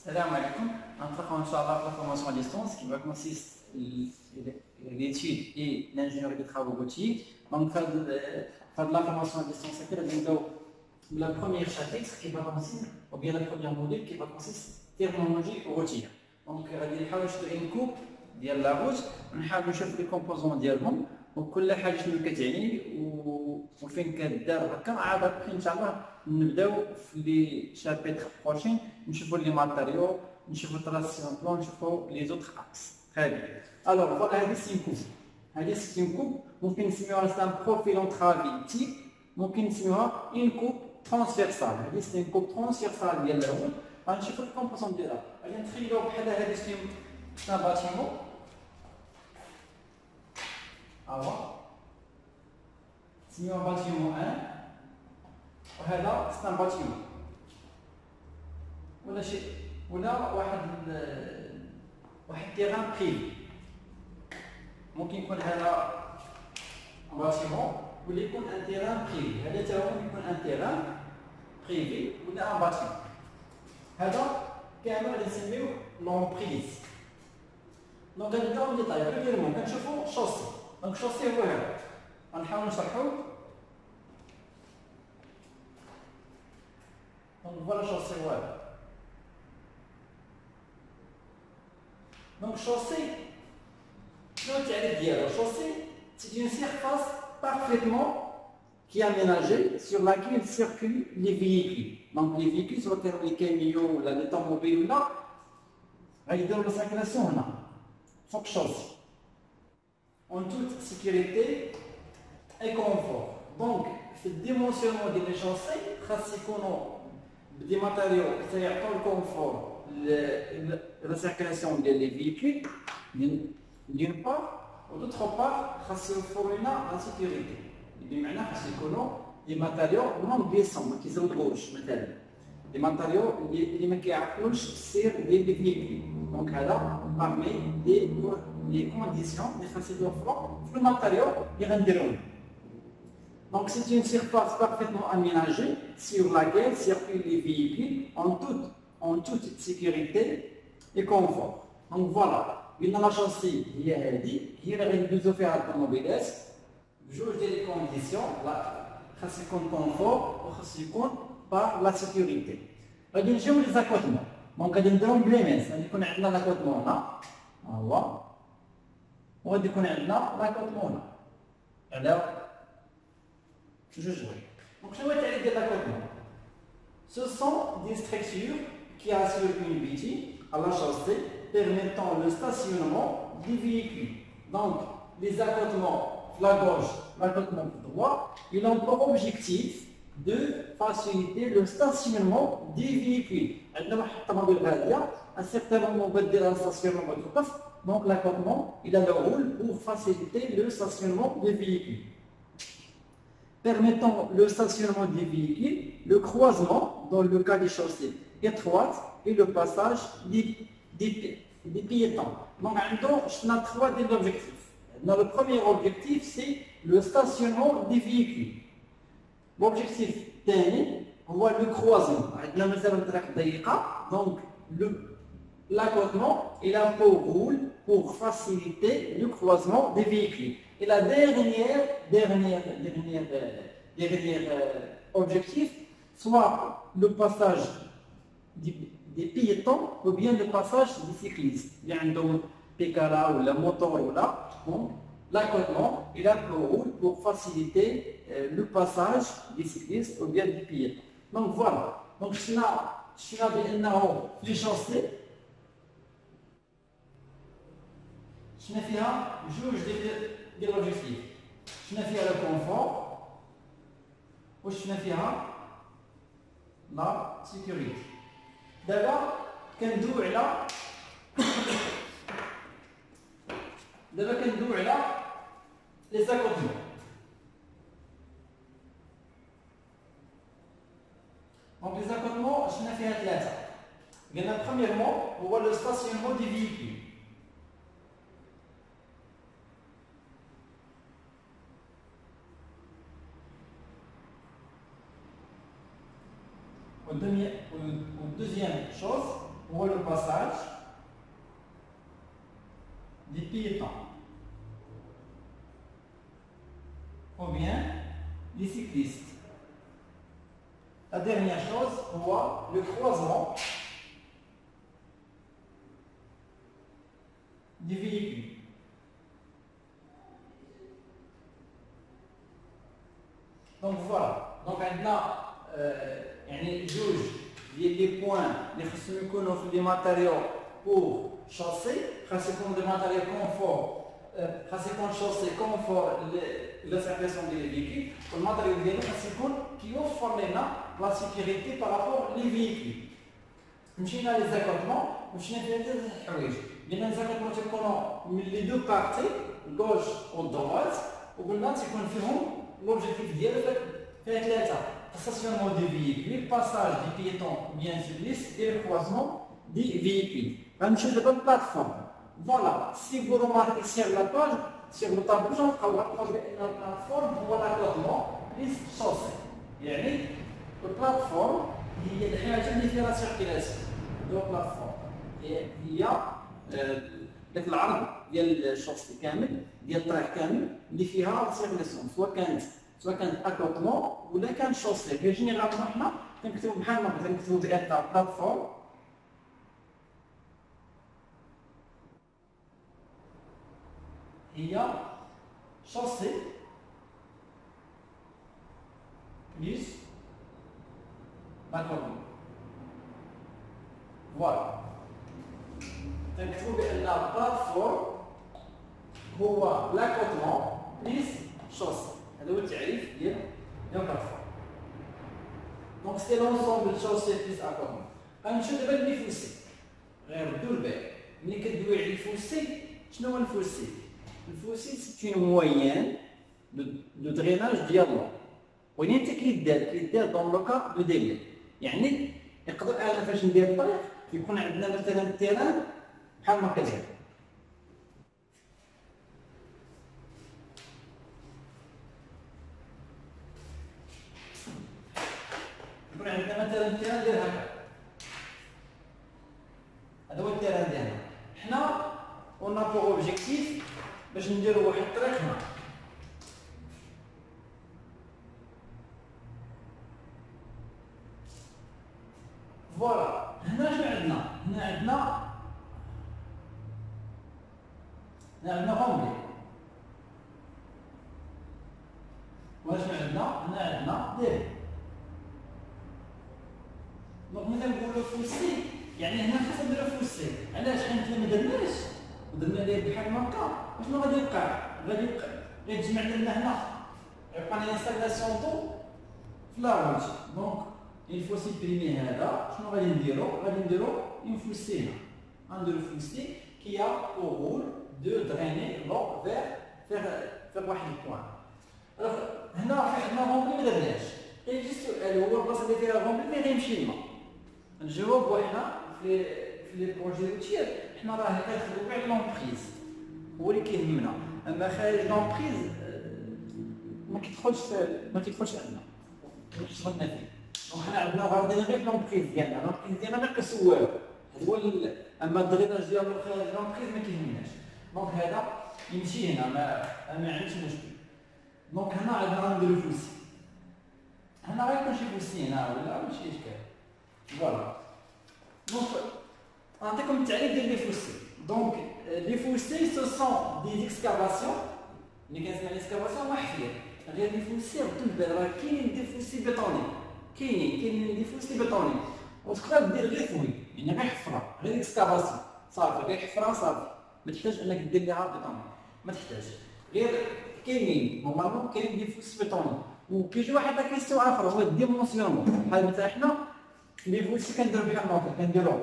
Salam alaikum. Entrons Inch'Allah pour la formation à distance qui va consister l'étude et l'ingénierie des travaux routiers. Donc, faire de la formation à distance, c'est le premier chapitre qui va consister, ou bien le premier module qui va consister technologie routière. Donc, il y a une coupe de la route, on a les composants ديالهم وكل حاجه شنو كتعني وفين كدار هكا عاد ان شاء الله نبداو في لي شابيتر بروشين نشوفوا لي ماتيريو نشوفوا التراسيون بلان نشوفوا لي زوتر اكس très bien. Alors voilà هذه سينكوب هذه سينكوب ممكن نسميوها سان بروفيل اونترافي تيب ممكن نسميوها اون كوب ترانسفيرسال هذه سي كوب ترانسفيرسال ديال الروت غنشوفوا الكومبوزون ديالها غادي نتخيلوا بحال هذه سي باتيمون Alors, c'est un bâtiment 1, وهذا c'est un bâtiment. ولا شيء ولا واحد تيران بريفي. ممكن يكون هذا باتيمون ولا يكون ان تيران بريفي. هذا تا هو يكون ان تيران بريفي ولا ان باتيمون. هذا كامل غادي نسميوه لومبريز. دونك غنبداو نديطايو بريميرمون كنشوفوا شوسي. دونك شوسي هو هذا غنحاول نشرحو دونك فوالا شوسي هو هذا دونك شوسي شنو التعريف ديالو شوسي سي اون سيرفاس parfaitement qui est aménagée sur laquelle circulent les véhicules donc les véhicules سواء كانوا لي كاميون ولا لي طوموبيل ولا غيديروا لا سيركيلاسيون هنا فوق شوسي en toute sécurité et confort. Donc, le dimensionnement des chaussées, des matériaux qui ont le confort, la circulation des véhicules, d'une part, ou d'autre part, la sécurité. D'une manière, des matériaux non glissants, qui sont gauche, des matériaux qui ne sont pas des véhicules. Donc, là, parmi les conditions des facilités offrantes, le matériau est rendu. Donc, c'est une surface parfaitement aménagée sur laquelle circulent les véhicules en toute sécurité et confort. Donc, voilà. Une la chaussée, il y a deux offertes automobiles, juge des conditions, la confort, par la sécurité. غادي نجيو ليزاكوتمون دونك غادي نبداو بليمنس غادي يكون عندنا لاكوتمون هنا ها هو وغادي يكون عندنا لاكوتمون هنا على جوج دونك شنو هو التعريف ديال لاكوتمون ce sont des structures qui assurent une vigie à la chaussée permettant le stationnement des véhicules donc les accotements la gauche l'accotement droit ils ont pour objectif de faciliter le stationnement des véhicules. À un certain moment, on va dire un stationnement de coffre, donc l'accotement, il a le rôle pour faciliter le stationnement des véhicules. Permettant le stationnement des véhicules, le croisement, dans le cas des chaussées étroites, et le passage des piétons. Donc, on a trois objectifs. Le premier objectif, c'est le stationnement des véhicules. L'objectif الثاني هو le croisement. عندنا مثلا طريق ضيقة donc l'accotement il a pour rôle pour faciliter le croisement des véhicules. Et la dernière objectif soit le passage des piétons ou bien le passage des cyclistes. Il y a un pécala ou la moto ou là. L'accotement, il a pour rôle pour faciliter le passage des cyclistes ou bien des piétons. Donc voilà. Donc je suis les chaussées. Je n'ai fait un juge de l'objectif. Je n'ai fait le confort. Ou je n'ai fait la sécurité. D'abord, كندوي على دابا كندوي على les accotements. Donc les accotements, je n'ai fait ثلاثة. قلنا premièrement هو le stationnement des véhicules. Deuxième chose, هو le passage des piétons ou bien des cyclistes. La dernière chose, on voit le croisement des véhicules. Donc voilà. Donc maintenant, يعني جوج ديال لي بوين اللي خصهم يكونوا في لي ماتيريو بور شاسي، خاص يكونوا دي ماتيريو كونفور، خاص يكون شاسي كونفور لا سيركيلاسيون ديال لي فيكول، والماتيريو ديالو خاص يكون كيوفر لنا لا سيكوريتي بارابور لي فيكول. مشينا لي زاكوتمون ومشينا في هاد الحوايج، لان الزاكوتمون تيكونوا من لي دو بارتي غوش و دوات، وقلنا تيكون فيهم لوبجيكتيف ديالو فيها ثلاثه: stationnement des véhicules, passage des piétons bien cyclistes et le croisement des véhicules. غنمشيو دابا للبلاتفورم. Voilà, si vous remarquez sur la page, sur le tableau, غنلقاو بان البلاتفورم هو l'accotement plus chaussée. يعني البلاتفورم هي الحاجه اللي فيها سيركيلاسيون. دو بلاتفورم هي داك العرض ديال الشوسي كامل، ديال الطريق كامل اللي فيها سيركيلاسيون، سواء كانت اكوتمون ولا كان شوسي. في جينيرالمون حنا كنكتبوا بحال ما كنكتبوا بان بلاتفورم هي شوسي بليس اكوتمون. فوالا كنكتبوا بان بلاتفورم هو لاكوتمون بليس شوسي. هذا هو التعريف ديال البلاتفورم. دونك سي لونسومبل شوسي بليس اكوتمون. غنمشيو دابا للي فوسي. غيردوا البال ملي كدوي على الفوسي. شنو هو الفوسي؟ الفوسي سي اون موين دو دريناج ديال لو، ولكن حتى كيدار دون لو كا دو ديلي. يعني يقدر انا فاش ندير الطريق يكون عندنا مثلا التيران بحال ما كدير، يكون عندنا مثلا التيران ديال هكا، هذا هو التيران ديالنا. حنا اون بور اوبجيكتيف باش نديرو واحد الطريق هنا. فوالا هنا شنو عندنا؟ هنا عندنا غومبلي. واش عندنا؟ هنا عندنا دير. دونك ملي نقولو فوسي يعني هنا خاصنا نديرو فوسي. علاش؟ حيت ما درناش ودرنا ليه بحال هكا، شنو غادي يوقع؟ غادي يتجمع لنا هنا، يبقى لنا انستالاسيون دو في لاروج. دونك il faut supprimer هذا. شنو غادي نديرو؟ غادي نديرو اون فوسي هنا. غنديرو فوسي كي ا او رول دو دريني لو فيغ واحد البوان. هنا فاش عندنا غومبلي ما درناش، غير جي السؤال هو البلاصه اللي فيها غومبلي فين غيمشي الماء؟ الجواب هو حنا في لي بروجي روتيير حنا راه كنخدمو على لومبريز، هو اللي كيهمنا. اما خارج لومبريز ما كيدخلش عندنا، ما كيشغلنا فيه. دونك حنا عندنا غاردين غير في لومبريز ديالنا، لومبريز ديالنا غير كسوالو، هذا هو. اما الدريناج ديالو خارج لومبريز ما كيهمناش. دونك هذا يمشي هنا ما عنديش مشكل. دونك هنا عندنا غنديرو فوسي، هنا غيكون شي فوسي هنا ولا ماشي اشكال. فوالا دونك نعطيكم التعريف ديال لي فوسي. دونك لي فوسي سو سون دي اكسكافاسيون اللي كنسمع ليسكافاسيون هو حفير. غير لي فوسي ردوا البال راه كاينين دي فوسي بيطوني، كاينين دي فوسي بيطوني وتقدر دير غير فوي، يعني غير حفره، غير اكسكافاسيون صافي، غير حفره صافي، ما تحتاج انك دير ليها بيطوني، ما تحتاج. غير كاينين نورمالمون كاينين دي فوسي بيطوني. وكيجي واحد لا كيستيو اخر هو الديمونسيونمون. بحال مثلا حنا لي فوسي كنديرو بحال هكا، كنديرو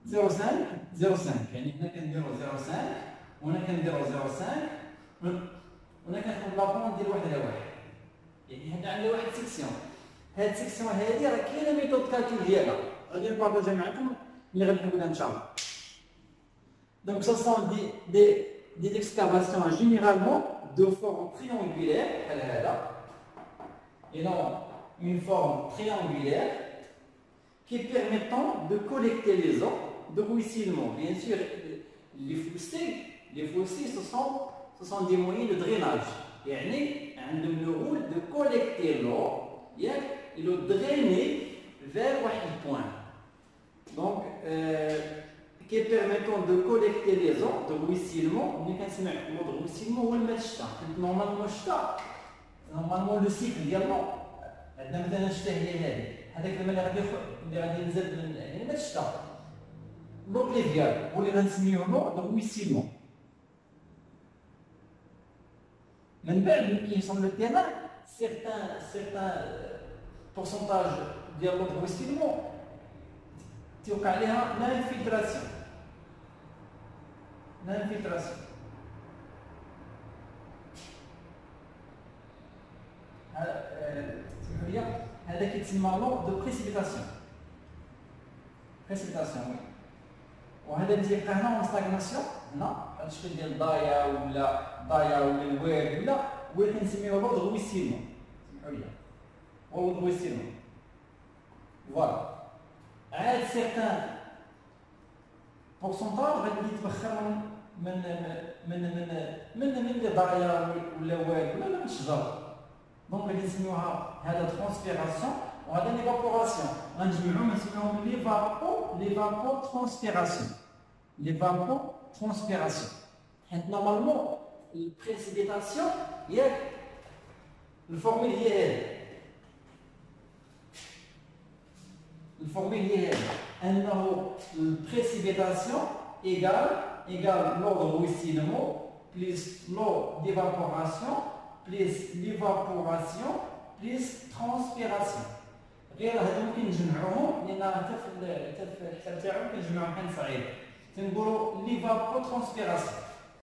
0.5 يعني هنا كنديرو 0.5 وهنا كنديرو 0.5 وهنا كنكون لابون ديال واحد على واحد. يعني هنا عندنا واحد سيكسيون، هاد السيكسيون هادي راه كاينه ميثود كالكول ديالها، غادي نبارطاجيها معكم ملي غادي نحلها ان شاء الله. دونك سو سون دي اكسكافاسيون جينيرالمون دو فورم تريانغولير بحال هذا، et non une forme triangulaire qui permettant de collecter les eaux de ruissellement. Bien sûr, les fossés, ce sont des moyens de drainage. يعني عندهم le rôle de collecter l'eau et le drainer vers un point. Donc, qui permettant de collecter les eaux de ruissellement. On كنسمع l'eau de ruissellement هو الماء الشتاء. Normalement الشتاء normalement le cycle ديالنا عندنا مثلا الشتاء هي هذيك الماء اللي غادي ينزل من يعني الماء الشتاء لو بليفيال واللي غنسميوه لو دو ruissellement. من بعد ملي يوصل لو تيران certains pourcentage ديال لو دو ruissellement توقع عليها l'infiltration. هذا كيتسمى لو دو بريسيبيتاسيون. وي. وهذا اللي تيبقى هنا اون ستاغناسيون هنا بحال الشكل ديال الضايا ولا الواد ولا كنسميوه لو دو رويسيلمون. سمحوا لي هو دو رويسيلمون. فوالا عاد سيغتان بورسونتاج غادي يتبخر من لي ضايا ولا واد ولا من الشجر. دونك غادي نسميوها هذا ترانسبيراسيون وهذا ليفابوراسيون. غنجمعوهم نسميوهم ليفابو ترانسبيراسيون. حيت نورمالمون البريسيبيتاسيون ياك الفورميل هي هذه. أنه البريسيبيتاسيون égale l'eau de ruissellement plus l'eau d'évaporation plus l'évaporation plus transpiration. غير هذا ممكن نجمعوهم لان حتى في الحساب تاعهم كنجمعوهم حين صغير تنقولوا ليفابو ترانسبيراسيون.